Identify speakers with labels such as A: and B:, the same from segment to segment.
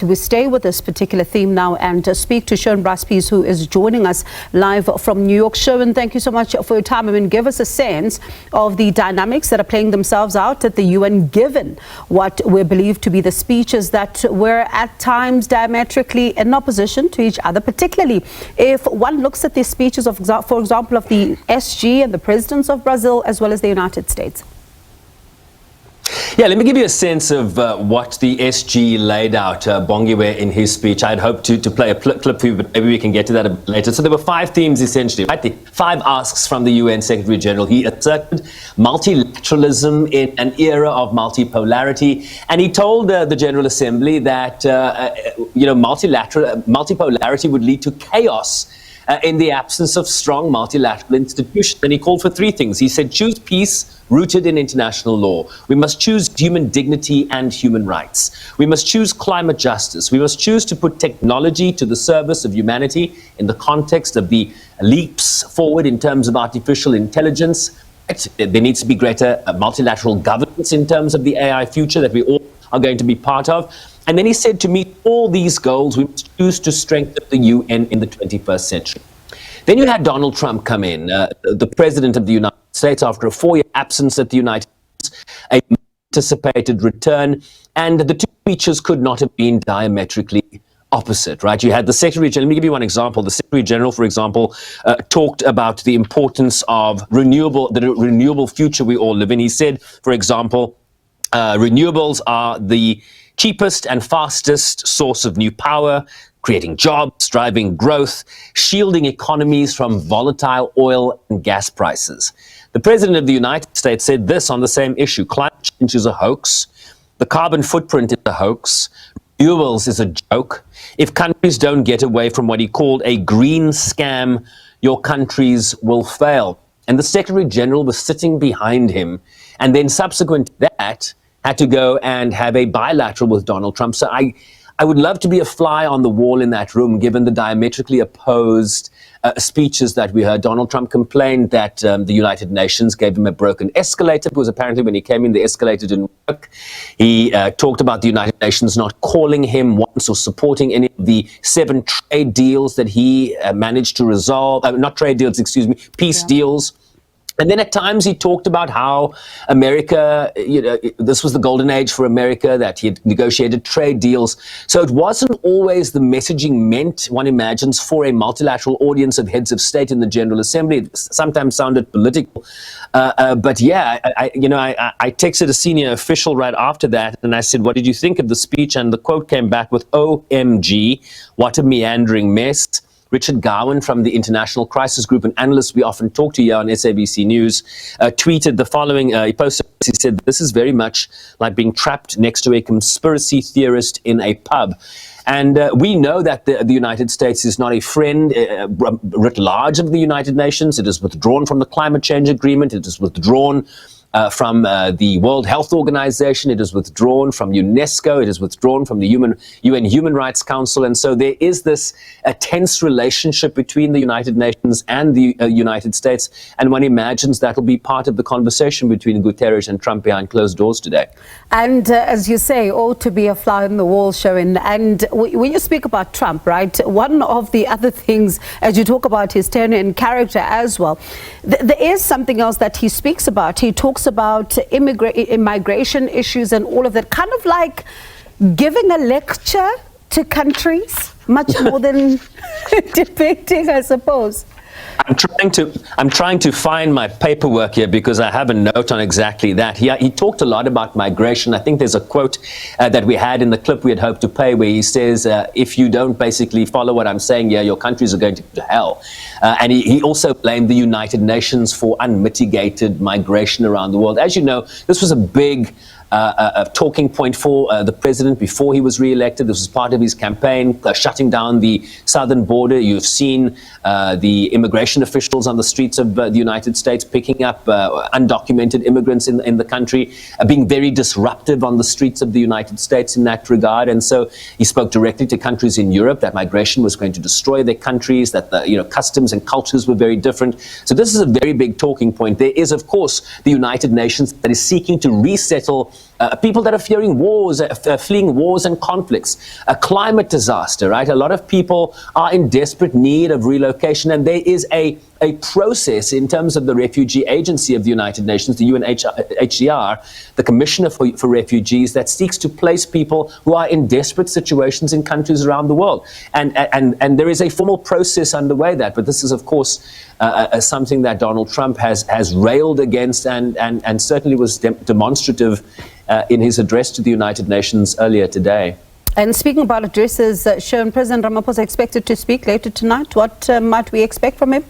A: We stay with this particular theme now and speak to Sharon Braspies, who is joining us live from New York. Sharon, thank you so much for your time. I mean, give us a sense of the dynamics that are playing themselves out at the UN, given what we believe to be the speeches that were at times diametrically in opposition to each other, particularly if one looks at the speeches of, for example, of the SG and the presidents of Brazil as well as the United States.
B: Yeah, let me give you a sense of what the SG laid out, Bongiwe, in his speech. I'd hoped to play a clip for you, but maybe we can get to that a bit later. So there were 5 themes, essentially, right? The 5 asks from the UN Secretary General. He asserted multilateralism in an era of multipolarity, and he told the General Assembly that, multipolarity would lead to chaos in the absence of strong multilateral institutions. And he called for 3 things. He said, choose peace rooted in international law. We must choose human dignity and human rights. We must choose climate justice. We must choose to put technology to the service of humanity in the context of the leaps forward in terms of artificial intelligence. There needs to be greater multilateral governance in terms of the AI future that we all are going to be part of. And then he said, to meet all these goals, we must choose to strengthen the UN in the 21st century. Then you had Donald Trump come in, the president of the United States, after a 4-year absence at the United States, a anticipated return, and the 2 speeches could not have been diametrically opposite, right? You had the Secretary General. Let me give you one example. The Secretary General, for example, talked about the importance of the renewable future we all live in. He said, for example, renewables are the cheapest and fastest source of new power, creating jobs, driving growth, shielding economies from volatile oil and gas prices. The President of the United States said this on the same issue: climate change is a hoax, the carbon footprint is a hoax, renewables is a joke. If countries don't get away from what he called a green scam, your countries will fail. And the Secretary General was sitting behind him, and then subsequent to that, had to go and have a bilateral with Donald Trump. So I would love to be a fly on the wall in that room, given the diametrically opposed speeches that we heard. Donald Trump complained that the United Nations gave him a broken escalator, because apparently when he came in, the escalator didn't work. He talked about the United Nations not calling him once or supporting any of the 7 trade deals that he managed to resolve. Not trade deals, excuse me, peace deals. And then at times he talked about how America, this was the golden age for America, that he had negotiated trade deals. So it wasn't always the messaging meant, one imagines, for a multilateral audience of heads of state in the General Assembly. It sometimes sounded political. But yeah, I texted a senior official right after that, and I said, what did you think of the speech? And the quote came back with, OMG, what a meandering mess. Richard Gowan from the International Crisis Group, an analyst we often talk to here on SABC News, tweeted the following. He posted, he said, this is very much like being trapped next to a conspiracy theorist in a pub. And we know that the United States is not a friend writ large of the United Nations. It is withdrawn from the climate change agreement. It is withdrawn from the World Health Organization. It is withdrawn from UNESCO. It is withdrawn from the UN Human Rights Council. And so there is this tense relationship between the United Nations and the United States. And one imagines that will be part of the conversation between Guterres and Trump behind closed doors today.
A: And as you say, ought to be a fly on the wall, Sharon. And when you speak about Trump, right, one of the other things, as you talk about his tenure and character as well, there is something else that he speaks about. He talks about immigration issues and all of that, kind of like giving a lecture to countries, much more than debating, I suppose.
B: I'm trying to find my paperwork here, because I have a note on exactly that. He talked a lot about migration. I think there's a quote that we had in the clip we had hoped to play, where he says, if you don't basically follow what I'm saying here, your countries are going to go to hell. And he also blamed the United Nations for unmitigated migration around the world. As you know, this was a big a talking point for the president before he was re-elected. This was part of his campaign, shutting down the southern border. You've seen the immigration officials on the streets of the United States picking up undocumented immigrants in the country, being very disruptive on the streets of the United States in that regard. And so he spoke directly to countries in Europe that migration was going to destroy their countries, that the customs and cultures were very different. So this is a very big talking point. There is, of course, the United Nations that is seeking to resettle people that are fearing wars, fleeing wars and conflicts, a climate disaster, right? A lot of people are in desperate need of relocation, and there is a process in terms of the Refugee Agency of the United Nations, the UNHCR, the Commissioner for Refugees, that seeks to place people who are in desperate situations in countries around the world. And there is a formal process underway that, but this is, of course, something that Donald Trump has railed against and certainly was demonstrative in his address to the United Nations earlier today.
A: And speaking about addresses, Sharon, President Ramaphosa expected to speak later tonight. What might we expect from him?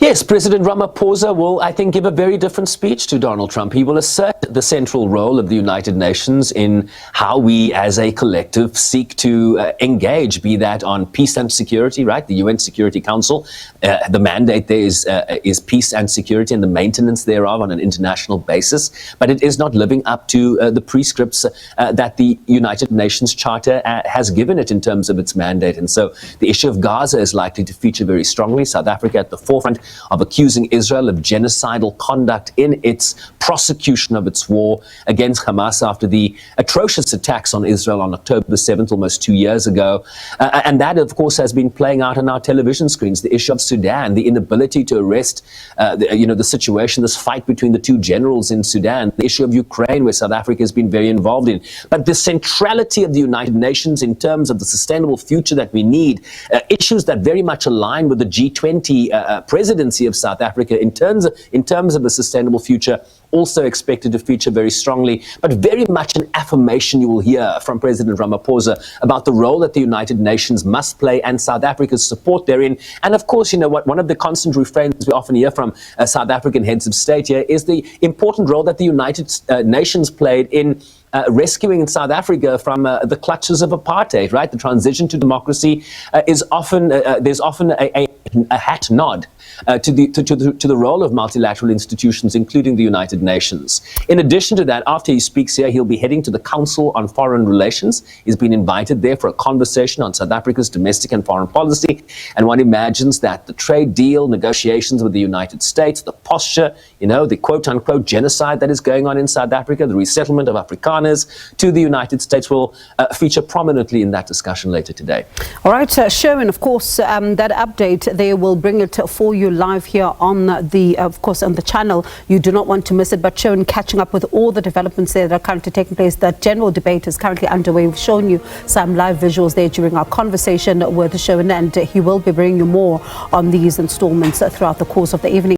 B: Yes, President Ramaphosa will, I think, give a very different speech to Donald Trump. He will assert the central role of the United Nations in how we as a collective seek to engage, be that on peace and security, right? The UN Security Council, the mandate there is peace and security and the maintenance thereof on an international basis. But it is not living up to the prescripts that the United Nations Charter has given it in terms of its mandate. And so the issue of Gaza is likely to feature very strongly. South Africa at the forefront of accusing Israel of genocidal conduct in its prosecution of its war against Hamas after the atrocious attacks on Israel on October 7th, almost 2 years ago. And that, of course, has been playing out on our television screens. The issue of Sudan, the inability to arrest, the situation, this fight between the two generals in Sudan, the issue of Ukraine, where South Africa has been very involved in. But the centrality of the United Nations in terms of the sustainable future that we need, issues that very much align with the G20 presidency of South Africa in terms of the sustainable future, also expected to feature very strongly, but very much an affirmation you will hear from President Ramaphosa about the role that the United Nations must play and South Africa's support therein. And of course, one of the constant refrains we often hear from South African heads of state here is the important role that the United Nations played in rescuing South Africa from the clutches of apartheid, right? The transition to democracy is often, there's often a hat nod to the role of multilateral institutions, including the United Nations. In addition to that, after he speaks here, he'll be heading to the Council on Foreign Relations. He's been invited there for a conversation on South Africa's domestic and foreign policy. And one imagines that the trade deal negotiations with the United States, the posture, the quote-unquote genocide that is going on in South Africa, the resettlement of Afrikaners to the United States will feature prominently in that discussion later today.
A: All right, Sherwin, of course, that update, they will bring it for you live here on the channel. You do not want to miss it. But Sherwin, catching up with all the developments there that are currently taking place, that general debate is currently underway. We've shown you some live visuals there during our conversation with Sherwin, and he will be bringing you more on these installments throughout the course of the evening.